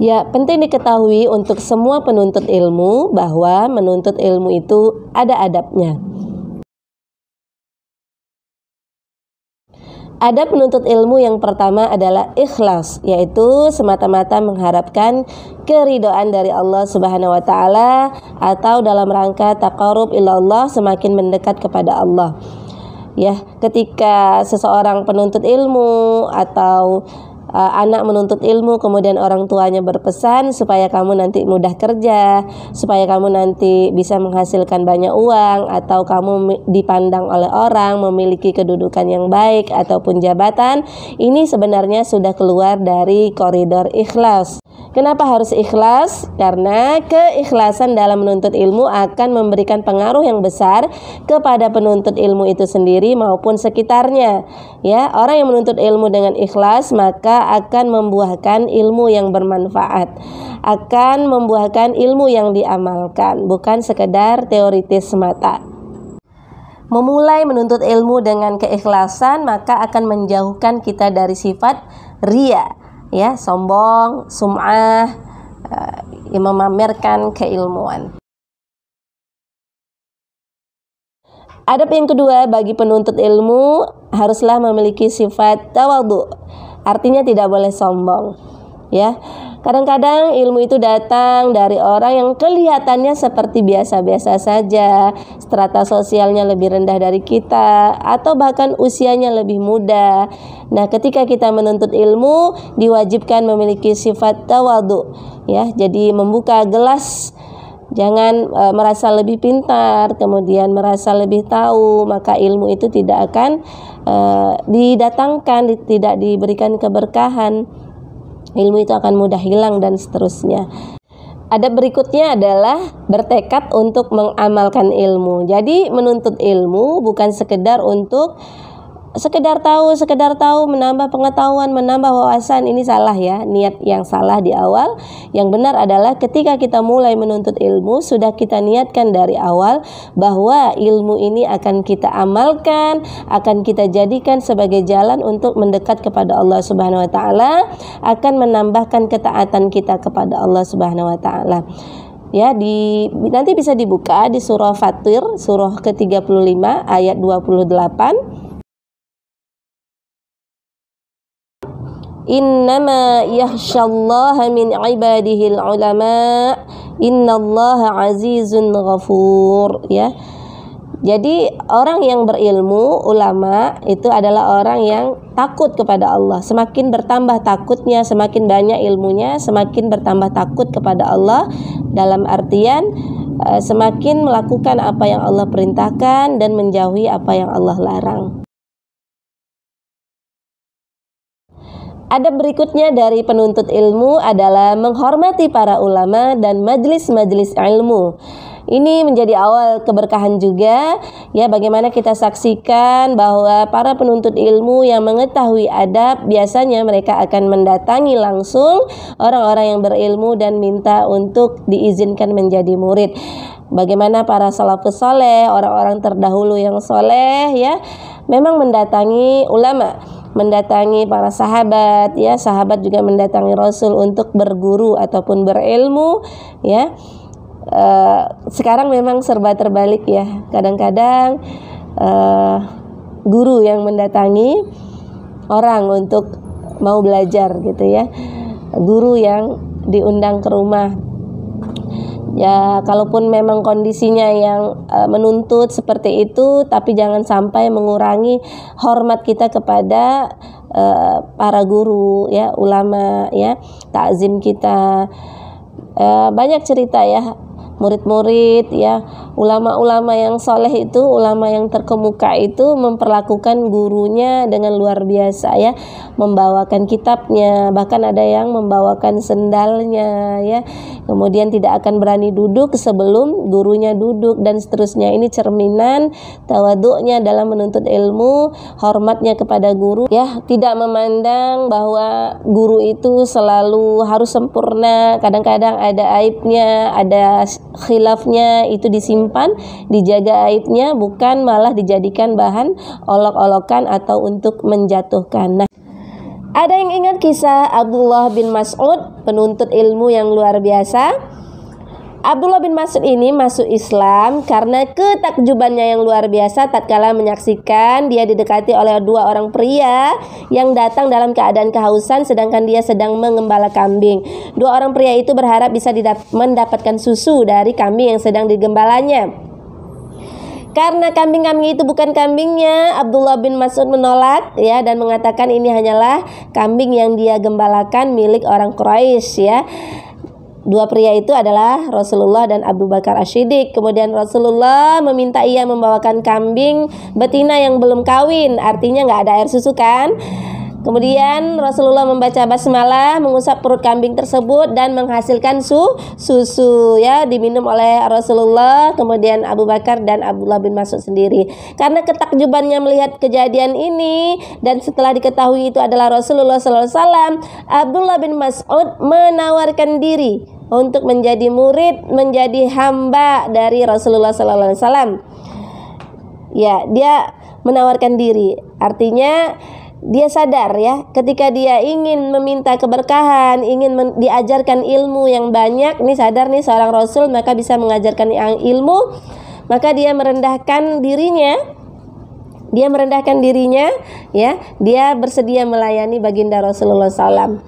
Ya, penting diketahui untuk semua penuntut ilmu bahwa menuntut ilmu itu ada adabnya. Adab penuntut ilmu yang pertama adalah ikhlas, yaitu semata-mata mengharapkan keridhaan dari Allah Subhanahu wa taala atau dalam rangka taqarrub ilallah, semakin mendekat kepada Allah. Ya, ketika seseorang penuntut ilmu atau anak menuntut ilmu, kemudian orang tuanya berpesan supaya kamu nanti mudah kerja, supaya kamu nanti bisa menghasilkan banyak uang, atau kamu dipandang oleh orang, memiliki kedudukan yang baik ataupun jabatan, ini sebenarnya sudah keluar dari koridor ikhlas. Kenapa harus ikhlas? Karena keikhlasan dalam menuntut ilmu akan memberikan pengaruh yang besar kepada penuntut ilmu itu sendiri maupun sekitarnya. Ya, orang yang menuntut ilmu dengan ikhlas maka akan membuahkan ilmu yang bermanfaat, akan membuahkan ilmu yang diamalkan, bukan sekedar teoritis semata. Memulai menuntut ilmu dengan keikhlasan maka akan menjauhkan kita dari sifat riya, ya, sombong, sum'ah, memamerkan keilmuan. Adab yang kedua bagi penuntut ilmu haruslah memiliki sifat tawadhu. Artinya tidak boleh sombong. Ya, kadang-kadang ilmu itu datang dari orang yang kelihatannya seperti biasa-biasa saja, strata sosialnya lebih rendah dari kita, atau bahkan usianya lebih muda. Nah, ketika kita menuntut ilmu, diwajibkan memiliki sifat tawadhu. Ya, jadi membuka gelas. Jangan merasa lebih pintar, kemudian merasa lebih tahu, maka ilmu itu tidak akan didatangkan, tidak diberikan keberkahan. Ilmu itu akan mudah hilang dan seterusnya. Adab berikutnya adalah bertekad untuk mengamalkan ilmu. Jadi menuntut ilmu bukan sekedar untuk sekedar tahu, menambah pengetahuan, menambah wawasan. Ini salah ya, niat yang salah di awal. Yang benar adalah ketika kita mulai menuntut ilmu, sudah kita niatkan dari awal bahwa ilmu ini akan kita amalkan, akan kita jadikan sebagai jalan untuk mendekat kepada Allah Subhanahu wa taala, akan menambahkan ketaatan kita kepada Allah Subhanahu wa taala. Ya, nanti bisa dibuka di surah Fatir, surah ke-35 ayat 28. Innama yakhsyallaha min ibadihil ulama, innallaha azizun ghafur. Ya, jadi orang yang berilmu, ulama, itu adalah orang yang takut kepada Allah. Semakin bertambah takutnya, semakin banyak ilmunya, semakin bertambah takut kepada Allah. Dalam artian semakin melakukan apa yang Allah perintahkan dan menjauhi apa yang Allah larang. Adab berikutnya dari penuntut ilmu adalah menghormati para ulama dan majlis-majlis ilmu. Ini menjadi awal keberkahan juga, ya. Bagaimana kita saksikan bahwa para penuntut ilmu yang mengetahui adab, biasanya mereka akan mendatangi langsung orang-orang yang berilmu dan minta untuk diizinkan menjadi murid. Bagaimana para salafus saleh, orang-orang terdahulu yang soleh, ya, memang mendatangi ulama, mendatangi para sahabat, ya, sahabat juga mendatangi Rasul untuk berguru ataupun berilmu, ya. Sekarang memang serba terbalik ya. Kadang-kadang guru yang mendatangi orang untuk mau belajar gitu ya. Guru yang diundang ke rumah. Ya, kalaupun memang kondisinya yang menuntut seperti itu, tapi jangan sampai mengurangi hormat kita kepada para guru, ya, ulama, ya, takzim kita. Banyak cerita ya, murid-murid, ya, ulama-ulama yang soleh itu, ulama yang terkemuka itu memperlakukan gurunya dengan luar biasa, ya, membawakan kitabnya, bahkan ada yang membawakan sendalnya, ya, kemudian tidak akan berani duduk sebelum gurunya duduk dan seterusnya. Ini cerminan tawadhu'nya dalam menuntut ilmu, hormatnya kepada guru, ya, tidak memandang bahwa guru itu selalu harus sempurna. Kadang-kadang ada aibnya, ada khilafnya, itu disimpan, dijaga aibnya, bukan malah dijadikan bahan olok-olokan atau untuk menjatuhkan. Nah, Ada yang ingat kisah Abdullah bin Mas'ud, penuntut ilmu yang luar biasa? Abdullah bin Mas'ud ini masuk Islam karena ketakjubannya yang luar biasa tatkala menyaksikan dia didekati oleh dua orang pria yang datang dalam keadaan kehausan sedangkan dia sedang mengembala kambing. Dua orang pria itu berharap bisa mendapatkan susu dari kambing yang sedang digembalanya. Karena kambing-kambing itu bukan kambingnya, Abdullah bin Mas'ud menolak ya dan mengatakan ini hanyalah kambing yang dia gembalakan milik orang Quraisy ya. Dua pria itu adalah Rasulullah dan Abu Bakar As-Siddiq. Kemudian Rasulullah meminta ia membawakan kambing betina yang belum kawin, artinya nggak ada air susu kan. Kemudian Rasulullah membaca basmalah, mengusap perut kambing tersebut dan menghasilkan susu ya, diminum oleh Rasulullah, kemudian Abu Bakar dan Abdullah bin Mas'ud sendiri. Karena ketakjubannya melihat kejadian ini dan setelah diketahui itu adalah Rasulullah SAW, Abdullah bin Mas'ud menawarkan diri untuk menjadi murid, menjadi hamba dari Rasulullah SAW. Ya, dia menawarkan diri. Artinya dia sadar ya, ketika dia ingin meminta keberkahan, ingin diajarkan ilmu yang banyak, nih sadar nih seorang Rasul maka bisa mengajarkan ilmu, maka dia merendahkan dirinya. Ya, dia bersedia melayani baginda Rasulullah SAW.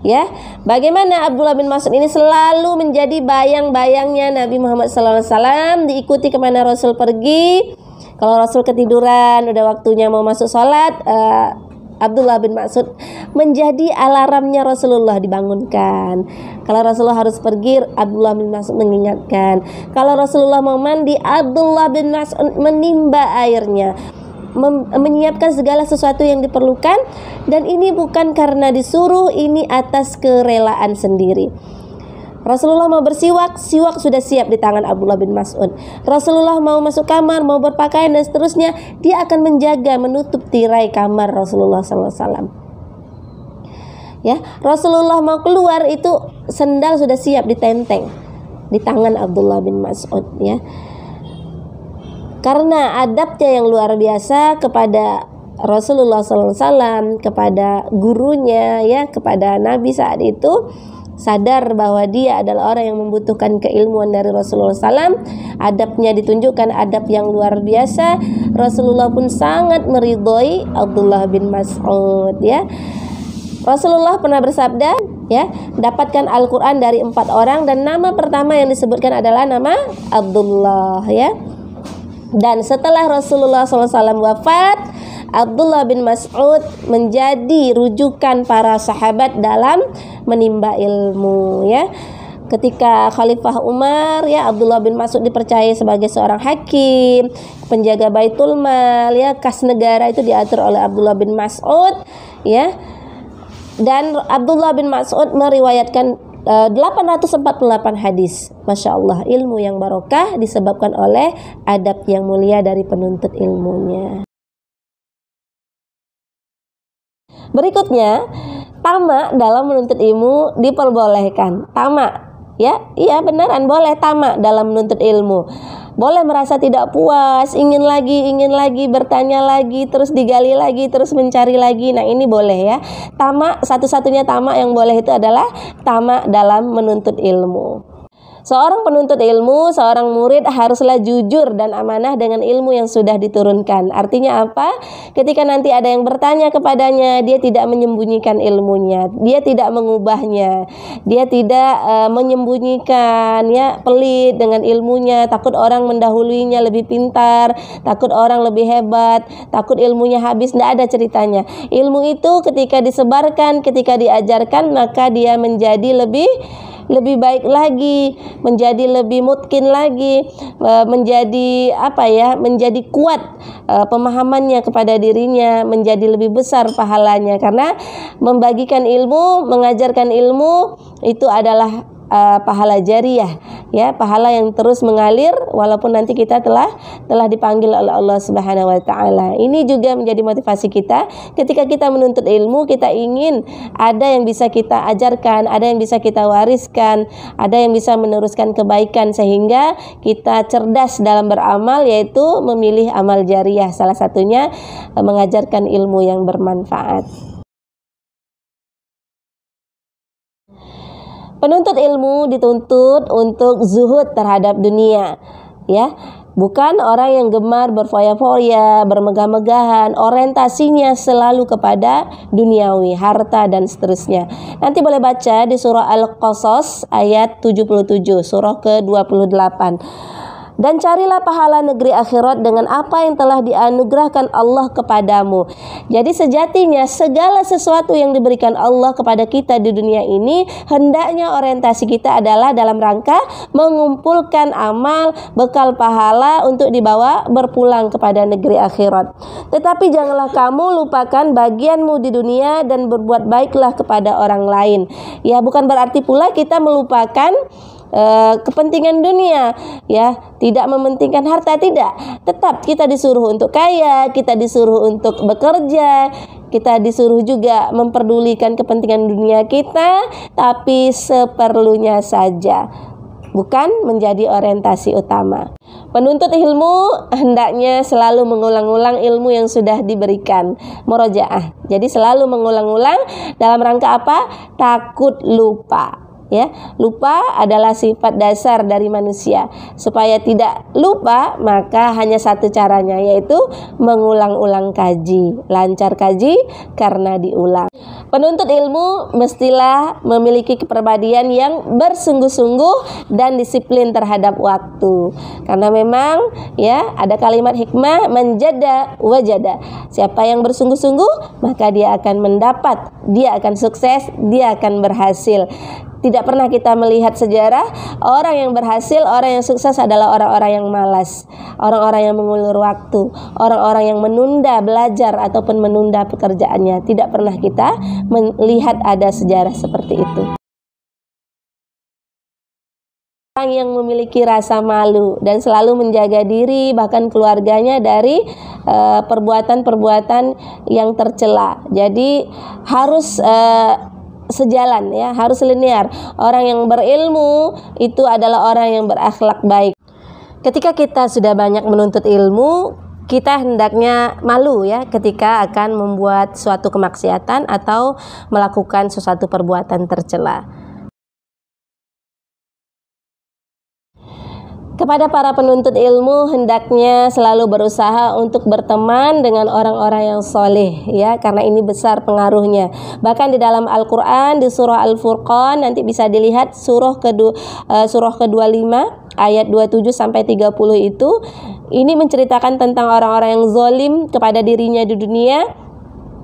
Ya, bagaimana Abdullah bin Mas'ud ini selalu menjadi bayang-bayangnya Nabi Muhammad SAW, diikuti kemana Rasul pergi. Kalau Rasul ketiduran, udah waktunya mau masuk sholat, Abdullah bin Mas'ud menjadi alarmnya Rasulullah, dibangunkan. Kalau Rasulullah harus pergi, Abdullah bin Mas'ud mengingatkan. Kalau Rasulullah mau mandi, Abdullah bin Mas'ud menimba airnya, menyiapkan segala sesuatu yang diperlukan. Dan ini bukan karena disuruh, ini atas kerelaan sendiri. Rasulullah mau bersiwak, siwak sudah siap di tangan Abdullah bin Mas'ud. Rasulullah mau masuk kamar, mau berpakaian dan seterusnya, dia akan menjaga, menutup tirai kamar Rasulullah SAW. Ya, Rasulullah mau keluar itu sendal sudah siap ditenteng di tangan Abdullah bin Mas'ud ya. Karena adabnya yang luar biasa kepada Rasulullah SAW, kepada gurunya ya, kepada Nabi saat itu, sadar bahwa dia adalah orang yang membutuhkan keilmuan dari Rasulullah SAW. Adabnya ditunjukkan, adab yang luar biasa. Rasulullah pun sangat meridhoi Abdullah bin Mas'ud ya. Rasulullah pernah bersabda ya, dapatkan Al-Quran dari 4 orang dan nama pertama yang disebutkan adalah nama Abdullah ya. Dan setelah Rasulullah SAW wafat, Abdullah bin Mas'ud menjadi rujukan para sahabat dalam menimba ilmu ya. Ketika Khalifah Umar ya, Abdullah bin Mas'ud dipercaya sebagai seorang hakim, penjaga Baitul Mal ya, kas negara itu diatur oleh Abdullah bin Mas'ud ya. Dan Abdullah bin Mas'ud meriwayatkan 848 hadis. Masya Allah, ilmu yang barokah disebabkan oleh adab yang mulia dari penuntut ilmunya. Berikutnya, tamak dalam menuntut ilmu diperbolehkan. Tamak, ya, iya beneran boleh tamak dalam menuntut ilmu. Boleh merasa tidak puas, ingin lagi, bertanya lagi, terus digali lagi, terus mencari lagi. Nah ini boleh ya. Tamak, satu-satunya tamak yang boleh itu adalah tamak dalam menuntut ilmu. Seorang penuntut ilmu, seorang murid haruslah jujur dan amanah dengan ilmu yang sudah diturunkan. Artinya apa? Ketika nanti ada yang bertanya kepadanya, dia tidak menyembunyikan ilmunya, dia tidak mengubahnya, dia tidak menyembunyikan ya, pelit dengan ilmunya, takut orang mendahuluinya lebih pintar, takut orang lebih hebat, takut ilmunya habis. Tidak ada ceritanya. Ilmu itu ketika disebarkan, ketika diajarkan, maka dia menjadi lebih baik lagi, menjadi lebih mungkin lagi, menjadi menjadi kuat pemahamannya kepada dirinya, menjadi lebih besar pahalanya. Karena membagikan ilmu, mengajarkan ilmu itu adalah pahala jariyah ya, pahala yang terus mengalir walaupun nanti kita telah dipanggil oleh Allah Subhanahu wa taala. Ini juga menjadi motivasi kita ketika kita menuntut ilmu. Kita ingin ada yang bisa kita ajarkan, ada yang bisa kita wariskan, ada yang bisa meneruskan kebaikan sehingga kita cerdas dalam beramal, yaitu memilih amal jariyah, salah satunya mengajarkan ilmu yang bermanfaat. Penuntut ilmu dituntut untuk zuhud terhadap dunia, ya. Bukan orang yang gemar berfoya-foya, bermegah-megahan, orientasinya selalu kepada duniawi, harta dan seterusnya. Nanti boleh baca di surah Al-Qasas ayat 77, surah ke-28. Dan carilah pahala negeri akhirat dengan apa yang telah dianugerahkan Allah kepadamu. Jadi sejatinya segala sesuatu yang diberikan Allah kepada kita di dunia ini, hendaknya orientasi kita adalah dalam rangka mengumpulkan amal, bekal pahala untuk dibawa berpulang kepada negeri akhirat. Tetapi janganlah kamu lupakan bagianmu di dunia dan berbuat baiklah kepada orang lain. Ya, bukan berarti pula kita melupakan kepentingan dunia, ya, tidak mementingkan harta, tidak. Tetap kita disuruh untuk kaya, kita disuruh untuk bekerja, kita disuruh juga memperdulikan kepentingan dunia kita, tapi seperlunya saja, bukan menjadi orientasi utama. Penuntut ilmu hendaknya selalu mengulang-ulang ilmu yang sudah diberikan, murojaah. Jadi selalu mengulang-ulang dalam rangka apa? Takut lupa. Ya, lupa adalah sifat dasar dari manusia. Supaya tidak lupa, maka hanya satu caranya, yaitu mengulang-ulang kaji. Lancar kaji karena diulang. Penuntut ilmu mestilah memiliki kepribadian yang bersungguh-sungguh dan disiplin terhadap waktu. Karena memang, ya, ada kalimat hikmah, menjada wajada. Siapa yang bersungguh-sungguh, maka dia akan mendapat, dia akan sukses, dia akan berhasil. Tidak pernah kita melihat sejarah orang yang berhasil, orang yang sukses adalah orang-orang yang malas, orang-orang yang mengulur waktu, orang-orang yang menunda belajar ataupun menunda pekerjaannya. Tidak pernah kita melihat ada sejarah seperti itu. Orang yang memiliki rasa malu dan selalu menjaga diri bahkan keluarganya dari perbuatan-perbuatan yang tercela. Jadi harus sejalan, ya, harus linear. Orang yang berilmu itu adalah orang yang berakhlak baik. Ketika kita sudah banyak menuntut ilmu, kita hendaknya malu, ya, ketika akan membuat suatu kemaksiatan atau melakukan sesuatu perbuatan tercela. Kepada para penuntut ilmu hendaknya selalu berusaha untuk berteman dengan orang-orang yang soleh, ya, karena ini besar pengaruhnya. Bahkan di dalam Al-Quran di surah Al-Furqan nanti bisa dilihat surah ke-25 ayat 27 sampai 30 itu, ini menceritakan tentang orang-orang yang zalim kepada dirinya di dunia.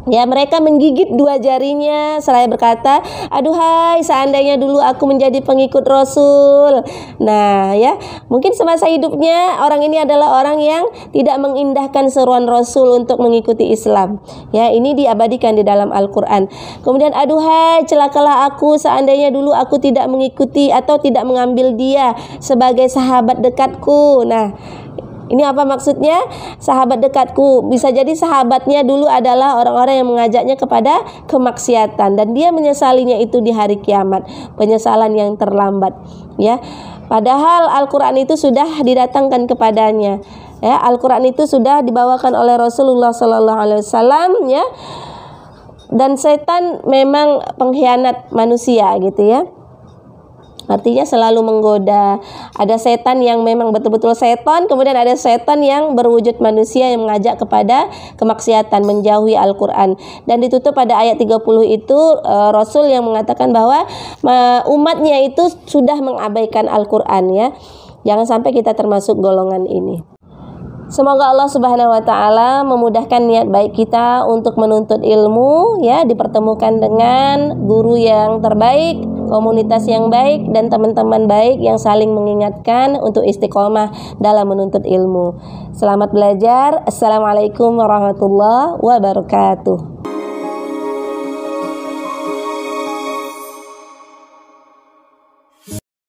Ya, mereka menggigit dua jarinya seraya berkata, aduhai seandainya dulu aku menjadi pengikut Rasul. Nah, ya, mungkin semasa hidupnya orang ini adalah orang yang tidak mengindahkan seruan Rasul untuk mengikuti Islam. Ya, ini diabadikan di dalam Al-Quran. Kemudian, aduhai celakalah aku seandainya dulu aku tidak mengikuti atau tidak mengambil dia sebagai sahabat dekatku. Nah, ini apa maksudnya? Sahabat dekatku, bisa jadi sahabatnya dulu adalah orang-orang yang mengajaknya kepada kemaksiatan dan dia menyesalinya itu di hari kiamat, penyesalan yang terlambat, ya. Padahal Al-Quran itu sudah didatangkan kepadanya, ya. Al-Quran itu sudah dibawakan oleh Rasulullah SAW, ya. Dan setan memang pengkhianat manusia, gitu, ya. Artinya selalu menggoda. Ada setan yang memang betul-betul setan, kemudian ada setan yang berwujud manusia yang mengajak kepada kemaksiatan, menjauhi Al-Quran. Dan ditutup pada ayat 30 itu Rasul yang mengatakan bahwa umatnya itu sudah mengabaikan Al-Quran, ya. Jangan sampai kita termasuk golongan ini. Semoga Allah Subhanahu wa taala memudahkan niat baik kita untuk menuntut ilmu, ya, dipertemukan dengan guru yang terbaik, komunitas yang baik dan teman-teman baik yang saling mengingatkan untuk istiqomah dalam menuntut ilmu. Selamat belajar. Assalamualaikum warahmatullahi wabarakatuh.